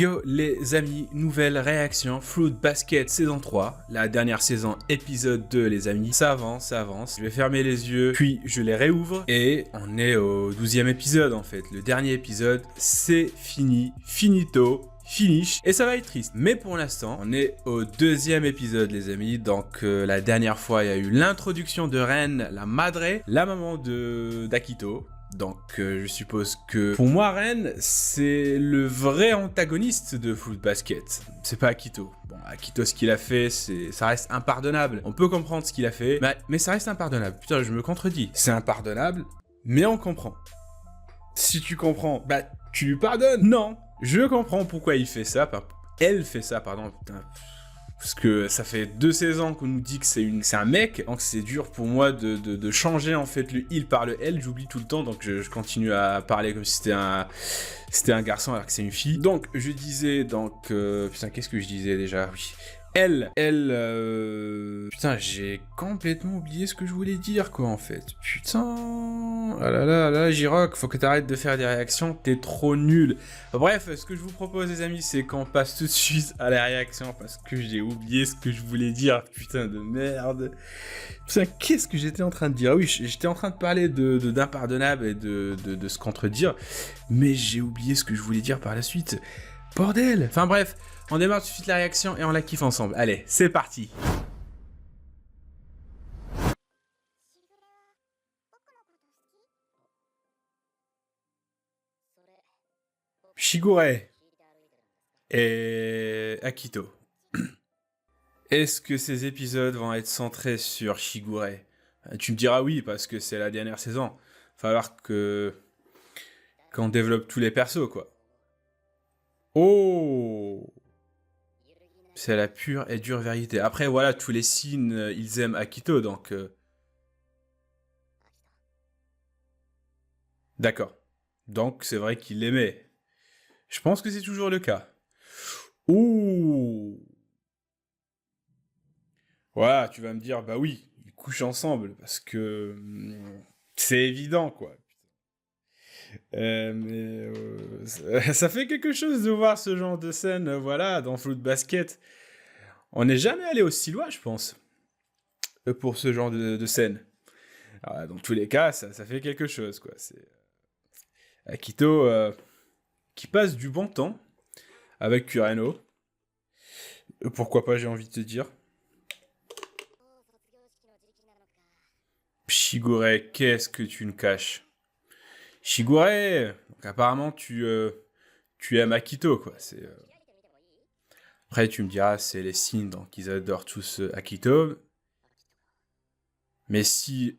Yo les amis, nouvelle réaction, Fruit Basket saison 3, la dernière saison épisode 2 les amis, ça avance, je vais fermer les yeux, puis je les réouvre et on est au 12e épisode en fait, le dernier épisode, c'est fini, finito, finish, et ça va être triste, mais pour l'instant, on est au 2e épisode les amis, donc la dernière fois il y a eu l'introduction de Ren, la madre, la maman d'Akito. Donc je suppose que pour moi Ren c'est le vrai antagoniste de Fruit Basket. C'est pas Akito. Bon, Akito ce qu'il a fait, ça reste impardonnable. On peut comprendre ce qu'il a fait, mais ça reste impardonnable. Putain, je me contredis. C'est impardonnable, mais on comprend. Si tu comprends, bah tu lui pardonnes. Non, je comprends pourquoi il fait ça. Elle fait ça, pardon. Putain. Parce que ça fait 2 saisons qu'on nous dit que c'est un mec, donc c'est dur pour moi de changer en fait le il par le elle, j'oublie tout le temps, donc je continue à parler comme si c'était un garçon alors que c'est une fille. Donc je disais, putain qu'est-ce que je disais déjà, oui. Putain, j'ai complètement oublié ce que je voulais dire, quoi, en fait. Putain... Ah là, J-Rock, faut que t'arrêtes de faire des réactions, t'es trop nul. Bref, ce que je vous propose, les amis, c'est qu'on passe tout de suite à la réaction, parce que j'ai oublié ce que je voulais dire. Putain de merde. Putain, qu'est-ce que j'étais en train de dire? Ah oui, j'étais en train de parler d'impardonnable et de se contredire, mais j'ai oublié ce que je voulais dire par la suite. Bordel! Enfin bref, on démarre tout de suite la réaction et on la kiffe ensemble. Allez, c'est parti! Shigure et Akito. Est-ce que ces épisodes vont être centrés sur Shigure? Tu me diras oui, parce que c'est la dernière saison. Il va falloir qu'on développe tous les persos, quoi. Oh! C'est la pure et dure vérité. Après, voilà, tous les signes, ils aiment Akito, donc... D'accord. Donc, c'est vrai qu'il l'aimait. Je pense que c'est toujours le cas. Ouh! Voilà, tu vas me dire, bah oui, ils couchent ensemble, parce que... c'est évident, quoi. Ça fait quelque chose de voir ce genre de scène, voilà, dans Fruit Basket. On n'est jamais allé aussi loin, je pense, pour ce genre de scène. Alors, dans tous les cas, ça fait quelque chose, quoi. C'est Akito qui passe du bon temps avec Kureno. Pourquoi pas, j'ai envie de te dire. Shigure, qu'est-ce que tu me caches? Shigure, donc apparemment tu aimes Akito, quoi. Après tu me diras, c'est les signes, donc ils adorent tous Akito. Mais si...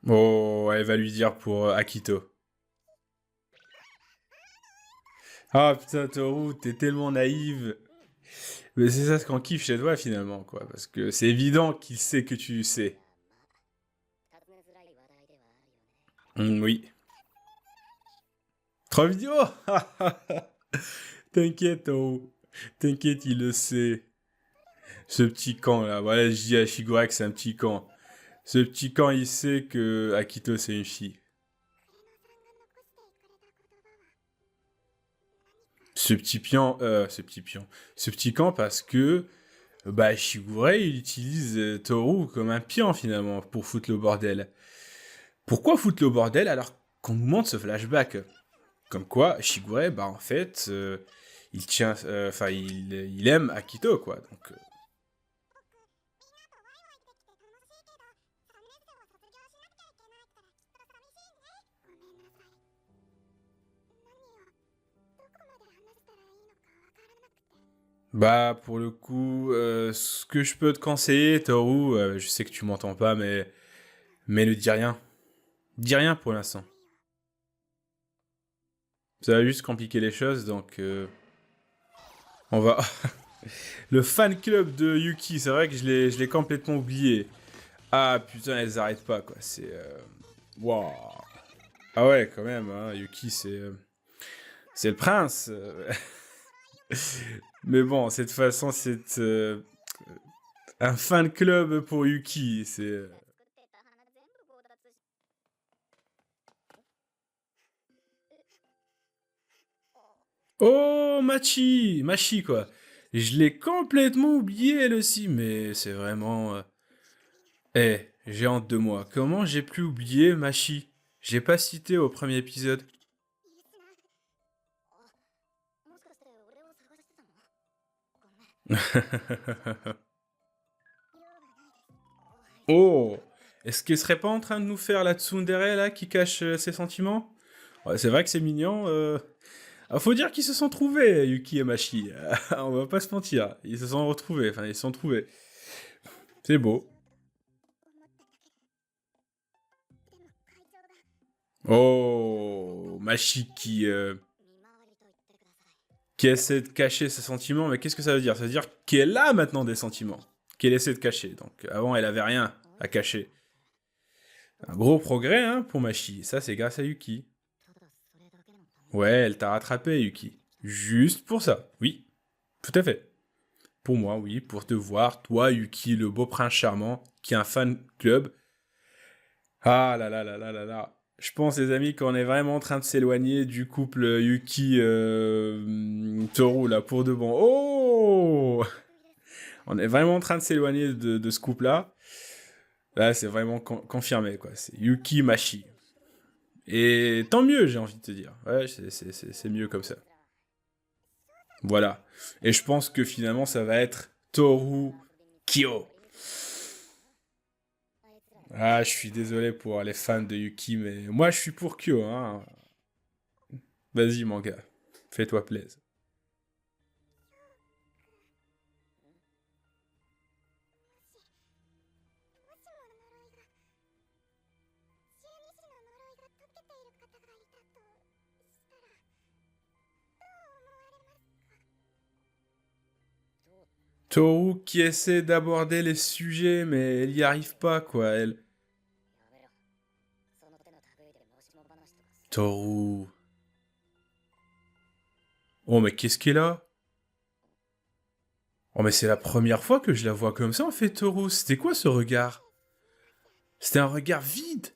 Oh, elle va lui dire pour Akito. Ah putain, Toru, t'es tellement naïve. Mais c'est ça ce qu'on kiffe chez toi finalement, quoi. Parce que c'est évident qu'il sait que tu sais. Oui. 3 vidéos. T'inquiète, Toru. T'inquiète, il le sait. Ce petit camp là, voilà, je dis à Shigure que c'est un petit camp. Ce petit camp, il sait que Akito c'est une fille. Ce petit camp parce que bah Shigure il utilise Toru comme un pion finalement pour foutre le bordel. Pourquoi foutre le bordel alors qu'on nous montre ce flashback? Comme quoi Shigure bah en fait il tient, enfin il aime Akito quoi donc. Bah, pour le coup, ce que je peux te conseiller, Toru, je sais que tu m'entends pas, mais ne dis rien. Dis rien pour l'instant. Ça va juste compliquer les choses, donc on va... Le fan club de Yuki, c'est vrai que je l'ai complètement oublié. Ah putain, elles arrêtent pas, quoi. C'est... Waouh. Ah ouais, quand même, hein, Yuki, c'est le prince. Mais bon, cette façon, c'est un fan club pour Yuki. C'est... Oh, Machi, quoi. Je l'ai complètement oublié, elle aussi, mais c'est vraiment... j'ai honte de moi. Comment j'ai pu oublier Machi? J'ai pas cité au premier épisode. Oh! Est-ce qu'elle serait pas en train de nous faire la tsundere, là, qui cache ses sentiments? Ouais, c'est vrai que c'est mignon. Faut dire qu'ils se sont trouvés, Yuki et Machi. On va pas se mentir. Ils se sont retrouvés. Enfin, ils se sont trouvés. C'est beau. Oh, Machi qui essaie de cacher ses sentiments. Mais qu'est-ce que ça veut dire? Ça veut dire qu'elle a maintenant des sentiments. Qu'elle essaie de cacher. Donc avant, elle avait rien à cacher. Un gros progrès, hein, pour Machi. Ça, c'est grâce à Yuki. Ouais, elle t'a rattrapé, Yuki. Juste pour ça. Oui, tout à fait. Pour moi, oui, pour te voir, toi, Yuki, le beau prince charmant, qui a un fan club. Ah là là là là là là. Je pense, les amis, qu'on est vraiment en train de s'éloigner du couple Yuki Toru, là, pour de bon. Oh! On est vraiment en train de s'éloigner de ce couple-là. Là, c'est vraiment confirmé, quoi. C'est Yuki Machi. Et tant mieux, j'ai envie de te dire. Ouais, c'est mieux comme ça. Voilà. Et je pense que finalement, ça va être Toru Kyo. Ah, je suis désolé pour les fans de Yuki, mais moi, je suis pour Kyo, hein. Vas-y, mon gars. Fais-toi plaisir. Toru qui essaie d'aborder les sujets, mais elle y arrive pas, quoi. Toru. Oh, mais qu'est-ce qu'elle a? Oh, mais c'est la première fois que je la vois comme ça, en fait, Toru. C'était quoi ce regard? C'était un regard vide.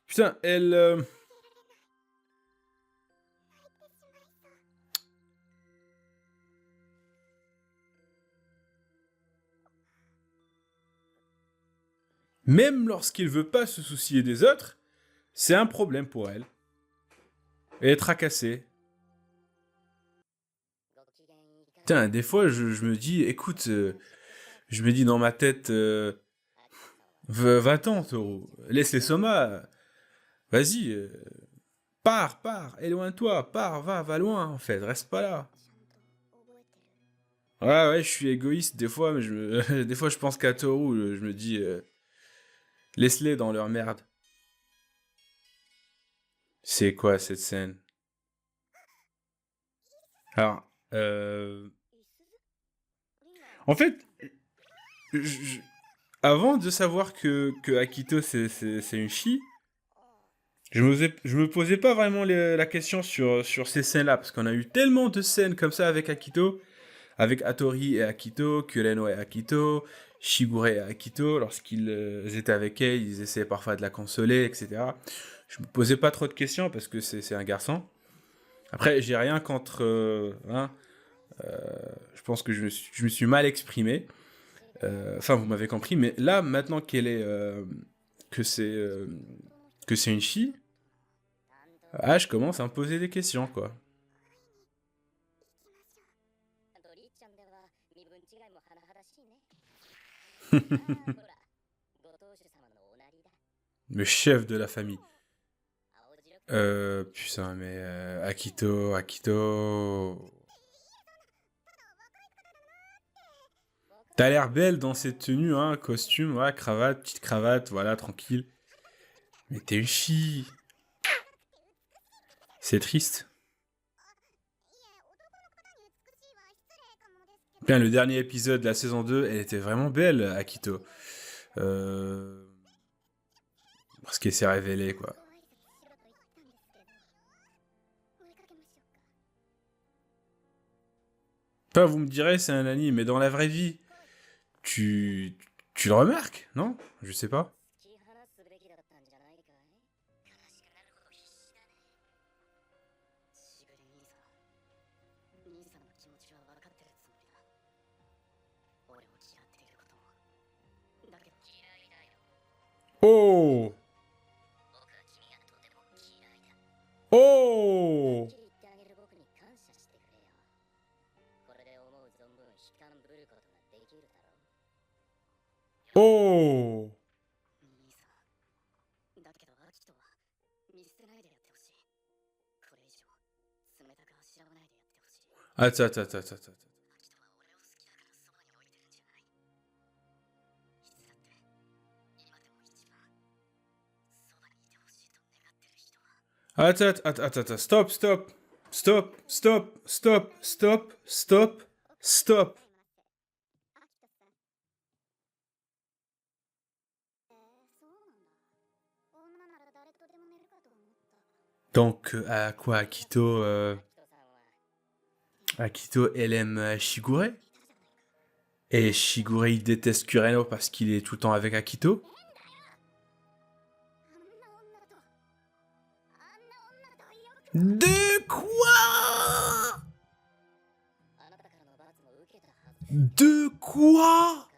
Putain, même lorsqu'il veut pas se soucier des autres, c'est un problème pour elle. Elle est tracassée. Putain, des fois, je me dis, écoute, je me dis dans ma tête, va-t'en, Taureau. Laisse les somas. Vas-y, pars, éloigne-toi, pars, va loin, en fait, reste pas là. Ouais, je suis égoïste des fois, mais des fois, je pense qu'à Toru, je me dis, laisse-les dans leur merde. C'est quoi cette scène? Alors, en fait, je- avant de savoir que Akito c'est une fille, je me posais pas vraiment la question sur ces scènes-là, parce qu'on a eu tellement de scènes comme ça avec Akito, avec Hattori et Akito, Kureno et Akito, Shigure et Akito, lorsqu'ils étaient avec elle, ils essayaient parfois de la consoler, etc. Je me posais pas trop de questions parce que c'est un garçon. Après, j'ai rien contre. Je pense que je me suis mal exprimé. Enfin, vous m'avez compris, mais là, maintenant qu'elle est. Que c'est. Que c'est une fille, ah, je commence à me poser des questions, quoi. Le chef de la famille. Putain, mais Akito. T'as l'air belle dans cette tenue, hein, costume, ouais, cravate, petite cravate, voilà, tranquille. Mais t'es une fille. C'est triste. Bien, le dernier épisode de la saison 2, elle était vraiment belle, Akito. Euh... Parce qu'elle s'est révélée, quoi. Pas, vous me direz, c'est un anime, mais dans la vraie vie, Tu... Tu le remarques, non? Je sais pas. Oh! Oh! Oh! Attends, attends, attends, attends. Attends, attends, attends, attends. Stop, stop. Stop, stop, stop, stop, stop, stop. Donc, à quoi, Akito, elle aime Shigure? Et Shigure, il déteste Kureno parce qu'il est tout le temps avec Akito? De quoi? De quoi?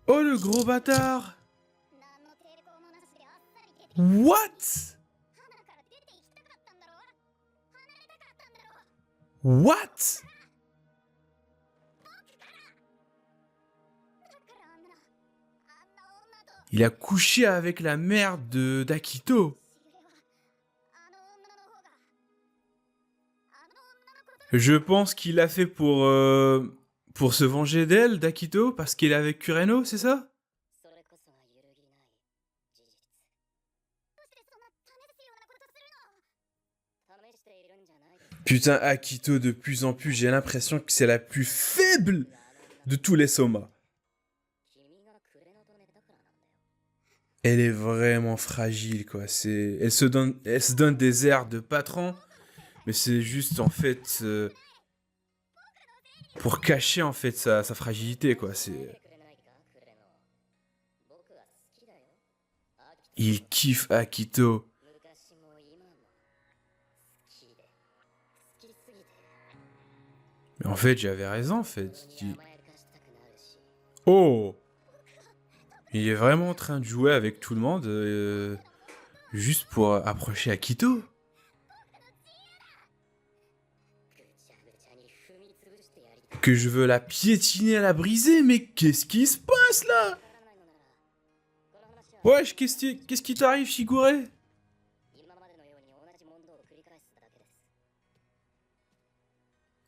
Oh, le gros bâtard! What? What? Il a couché avec la mère d'Akito. Je pense qu'il l'a fait pour se venger d'elle, d'Akito, parce qu'il est avec Kureno, c'est ça? Putain, Akito, de plus en plus, j'ai l'impression que c'est la plus faible de tous les Soma. Elle est vraiment fragile, quoi. Elle se donne des airs de patron, mais c'est juste, en fait, pour cacher, en fait, sa fragilité, quoi. Il kiffe Akito. Mais en fait, j'avais raison, en fait. Oh! Il est vraiment en train de jouer avec tout le monde, juste pour approcher Akito. Que je veux la piétiner, la briser, mais qu'est-ce qui se passe, là? Wesh, qu'est-ce qui t'arrive, Shigure?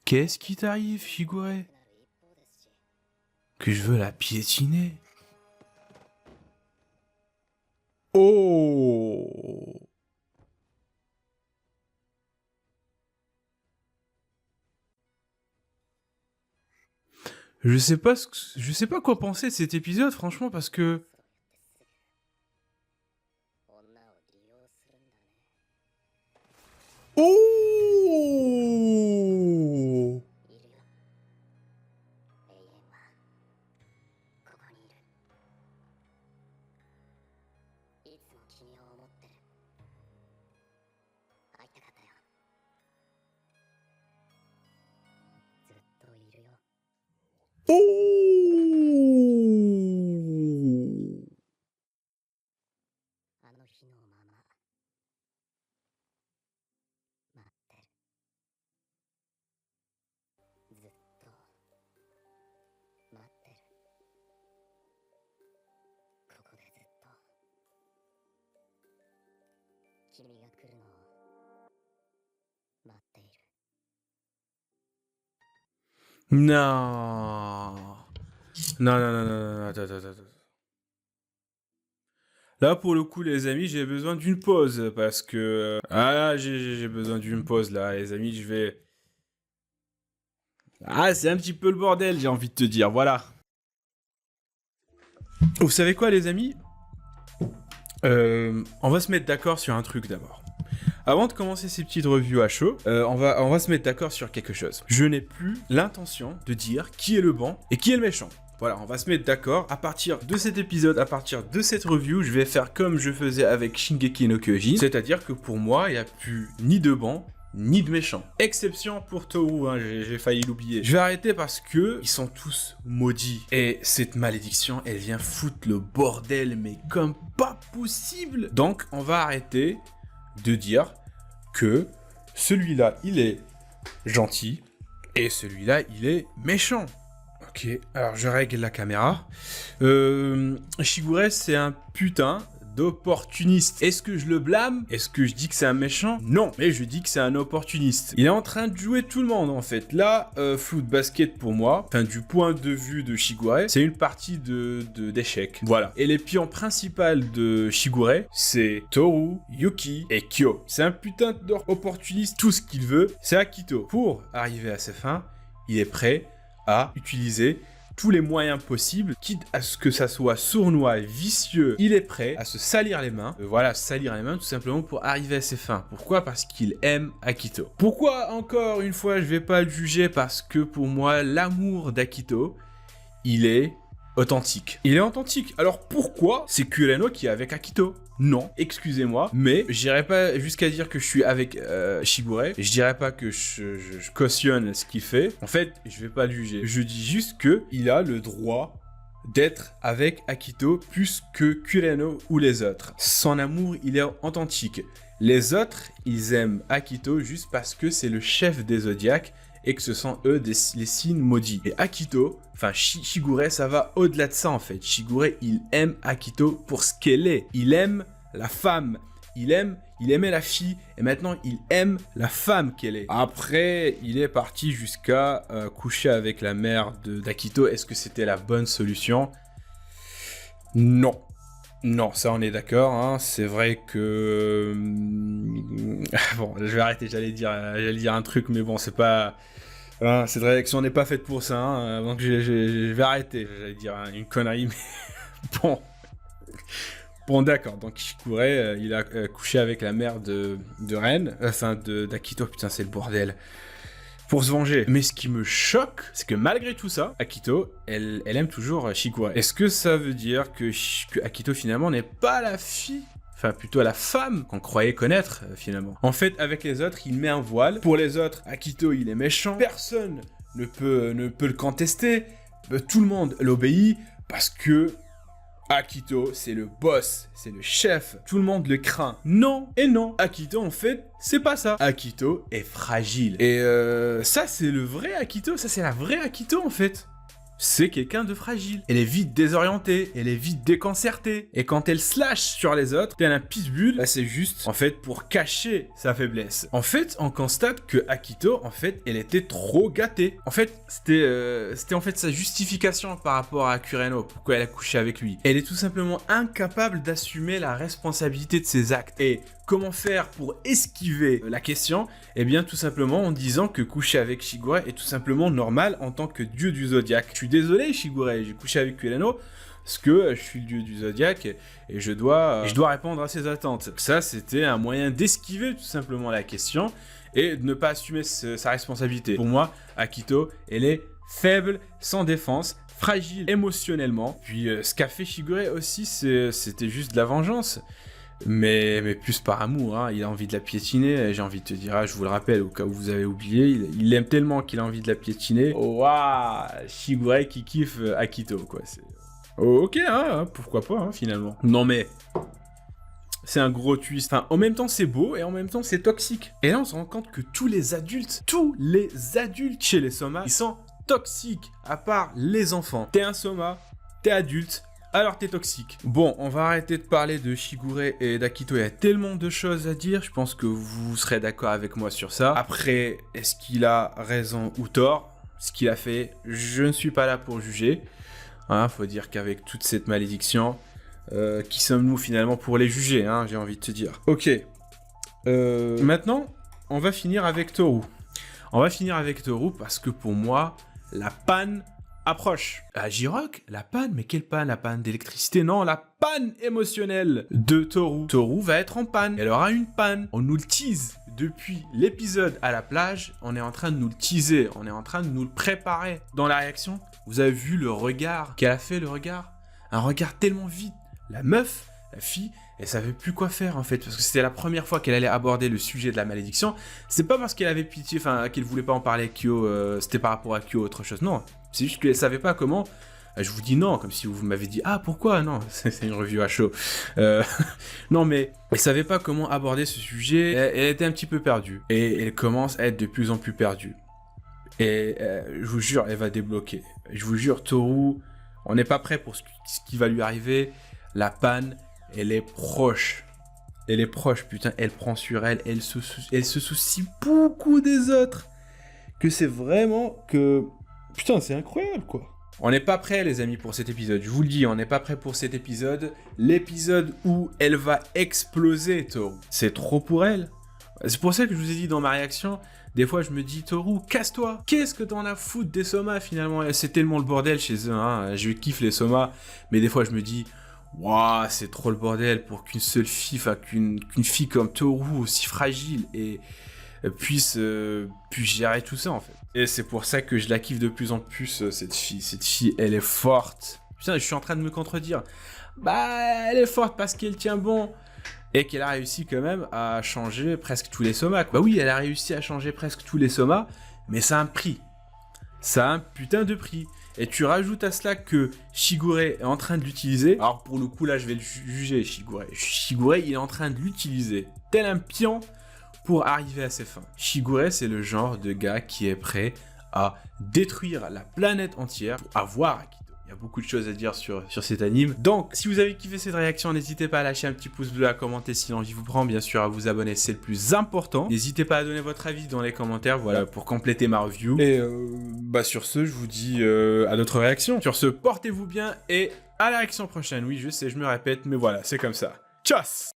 Qu'est-ce qui t'arrive, Shigure? Que je veux la piétiner? Oh! Je sais pas quoi penser de cet épisode, franchement, parce que... Oh! Oh! Non. Non, non, non, non, non, attends, attends, attends. Là, pour le coup, les amis, j'ai besoin d'une pause parce que... Ah, là, j'ai besoin d'une pause, là, les amis, je vais... Ah, c'est un petit peu le bordel, j'ai envie de te dire, voilà. Vous savez quoi, les amis? On va se mettre d'accord sur un truc d'abord. Avant de commencer ces petites reviews à chaud, on va se mettre d'accord sur quelque chose. Je n'ai plus l'intention de dire qui est le bon et qui est le méchant. Voilà, on va se mettre d'accord. À partir de cet épisode, à partir de cette review, je vais faire comme je faisais avec Shingeki no Kyojin. C'est-à-dire que pour moi, il n'y a plus ni de bon, ni de méchant. Exception pour Toru, hein, j'ai failli l'oublier. Je vais arrêter parce que ils sont tous maudits. Et cette malédiction, elle vient foutre le bordel, mais comme pas possible. Donc, on va arrêter de dire que celui-là, il est gentil et celui-là, il est méchant. Ok, alors je règle la caméra. Shigure, c'est un putain d'opportuniste. Est-ce que je le blâme? Est-ce que je dis que c'est un méchant? Non, mais je dis que c'est un opportuniste. Il est en train de jouer tout le monde en fait. Là, Fruit Basket pour moi, enfin du point de vue de Shigure, c'est une partie d'échecs. Voilà. Et les pions principaux de Shigure, c'est Toru, Yuki et Kyo. C'est un putain d'opportuniste. Tout ce qu'il veut, c'est Akito. Pour arriver à ses fins, il est prêt à utiliser tous les moyens possibles, quitte à ce que ça soit sournois, vicieux, il est prêt à se salir les mains. Voilà, salir les mains tout simplement pour arriver à ses fins. Pourquoi? Parce qu'il aime Akito. Pourquoi, encore une fois, je vais pas le juger? Parce que pour moi, l'amour d'Akito, il est authentique. Il est authentique. Alors pourquoi c'est Kureno qui est avec Akito? Non, excusez-moi, mais j'irai pas jusqu'à dire que je suis avec Shigure. Je dirais pas que je cautionne ce qu'il fait. En fait, je vais pas le juger. Je dis juste que il a le droit d'être avec Akito plus que Kureno ou les autres. Son amour, il est authentique. Les autres, ils aiment Akito juste parce que c'est le chef des Zodiacs et que ce sont eux les signes maudits. Et Akito, enfin Shigure, ça va au-delà de ça en fait. Shigure, il aime Akito pour ce qu'elle est. Il aime la femme. Il aimait la fille et maintenant il aime la femme qu'elle est. Après, il est parti jusqu'à coucher avec la mère d'Akito. Est-ce que c'était la bonne solution? Non. Non, ça on est d'accord, hein. C'est vrai que... Bon, je vais arrêter, j'allais dire un truc, mais bon, c'est pas... Hein, cette réaction n'est pas faite pour ça, hein. Donc je vais arrêter, j'allais dire une connerie, mais... Bon, d'accord, donc Shigure, il a couché avec la mère de Ren, enfin d'Akito, putain, c'est le bordel. Pour se venger. Mais ce qui me choque, c'est que malgré tout ça, Akito, elle aime toujours Shigure. Est-ce que ça veut dire que Akito finalement n'est pas la fille, enfin plutôt la femme qu'on croyait connaître finalement? En fait, avec les autres, il met un voile. Pour les autres, Akito, il est méchant. Personne ne peut le contester. Tout le monde l'obéit parce que Akito, c'est le boss, c'est le chef, tout le monde le craint. Non et non. Akito, en fait, c'est pas ça. Akito est fragile. Et ça, c'est le vrai Akito, ça, c'est la vraie Akito, en fait. C'est quelqu'un de fragile. Elle est vite désorientée, elle est vite déconcertée. Et quand elle slash sur les autres, tel un pitbull, là c'est juste, en fait, pour cacher sa faiblesse. En fait, on constate que Akito, en fait, elle était trop gâtée. En fait, c'était en fait sa justification par rapport à Kureno, pourquoi elle a couché avec lui. Elle est tout simplement incapable d'assumer la responsabilité de ses actes. Et comment faire pour esquiver la question? Eh bien, tout simplement en disant que coucher avec Shigure est tout simplement normal en tant que dieu du zodiaque. Je suis désolé, Shigure, j'ai couché avec Kureno parce que je suis le dieu du zodiaque et je dois répondre à ses attentes. Ça, c'était un moyen d'esquiver tout simplement la question et de ne pas assumer sa responsabilité. Pour moi, Akito, elle est faible, sans défense, fragile émotionnellement. Puis ce qu'a fait Shigure aussi, c'était juste de la vengeance. Mais plus par amour, hein. Il a envie de la piétiner, j'ai envie de te dire, je vous le rappelle au cas où vous avez oublié, il l'aime tellement qu'il a envie de la piétiner. Oh, waouh, Shigure qui kiffe Akito, quoi. Ok, hein, pourquoi pas, hein, finalement. Non mais, c'est un gros twist. Enfin, en même temps c'est beau et en même temps c'est toxique. Et là on se rend compte que tous les adultes chez les Soma, ils sont toxiques, à part les enfants. T'es un Soma, t'es adulte, alors t'es toxique. Bon, on va arrêter de parler de Shigure et d'Akito, il y a tellement de choses à dire, je pense que vous serez d'accord avec moi sur ça. Après, est-ce qu'il a raison ou tort? Ce qu'il a fait, je ne suis pas là pour juger. Hein, faut dire qu'avec toute cette malédiction, qui sommes-nous finalement pour les juger, hein, j'ai envie de te dire. Ok, maintenant, on va finir avec Toru. On va finir avec Toru parce que pour moi, la panne approche. À J-Rock, la panne, mais quelle panne? La panne d'électricité? Non, la panne émotionnelle de Toru. Toru va être en panne. Elle aura une panne. On nous le tease depuis l'épisode à la plage. On est en train de nous le teaser. On est en train de nous le préparer. Dans la réaction, vous avez vu le regard qu'elle a fait, le regard? Un regard tellement vide. La meuf, la fille, elle savait plus quoi faire en fait, parce que c'était la première fois qu'elle allait aborder le sujet de la malédiction. C'est pas parce qu'elle avait pitié, enfin qu'elle voulait pas en parler à Kyo, c'était par rapport à Kyo autre chose, non. C'est juste qu'elle savait pas comment. Je vous dis non, comme si vous m'avez dit ah pourquoi non, c'est une review à chaud. Non mais elle savait pas comment aborder ce sujet, elle était un petit peu perdue et elle commence à être de plus en plus perdue. Et je vous jure, elle va débloquer. Je vous jure, Toru, on n'est pas prêt pour ce qui va lui arriver. La panne, elle est proche. Elle est proche, putain, elle prend sur elle, elle se soucie beaucoup des autres. Que c'est vraiment que... Putain, c'est incroyable, quoi. On n'est pas prêt, les amis, pour cet épisode. Je vous le dis, on n'est pas prêt pour cet épisode. L'épisode où elle va exploser, Toru. C'est trop pour elle. C'est pour ça que je vous ai dit dans ma réaction, des fois je me dis, Toru, casse-toi. Qu'est-ce que t'en as foutre des somas, finalement? C'est tellement le bordel chez eux, hein. Je kiffe les somas, mais des fois je me dis... Waouh, c'est trop le bordel pour qu'une seule fille, enfin qu'une fille comme Toru, aussi fragile, et puisse gérer tout ça en fait. Et c'est pour ça que je la kiffe de plus en plus, cette fille. Cette fille, elle est forte. Putain, je suis en train de me contredire. Bah, elle est forte parce qu'elle tient bon. Et qu'elle a réussi quand même à changer presque tous les somas. Bah oui, elle a réussi à changer presque tous les somas, mais ça a un prix. Ça a un putain de prix. Et tu rajoutes à cela que Shigure est en train de l'utiliser. Alors pour le coup là je vais le juger Shigure. Shigure il est en train de l'utiliser tel un pion pour arriver à ses fins. Shigure c'est le genre de gars qui est prêt à détruire la planète entière pour avoir Akito. Il y a beaucoup de choses à dire sur cet anime. Donc, si vous avez kiffé cette réaction, n'hésitez pas à lâcher un petit pouce bleu, à commenter si l'envie vous prend, bien sûr à vous abonner, c'est le plus important. N'hésitez pas à donner votre avis dans les commentaires, voilà, pour compléter ma review. Et bah sur ce, je vous dis à d'autres réactions. Sur ce, portez-vous bien et à la réaction prochaine. Oui, je sais, je me répète, mais voilà, c'est comme ça. Tchuss!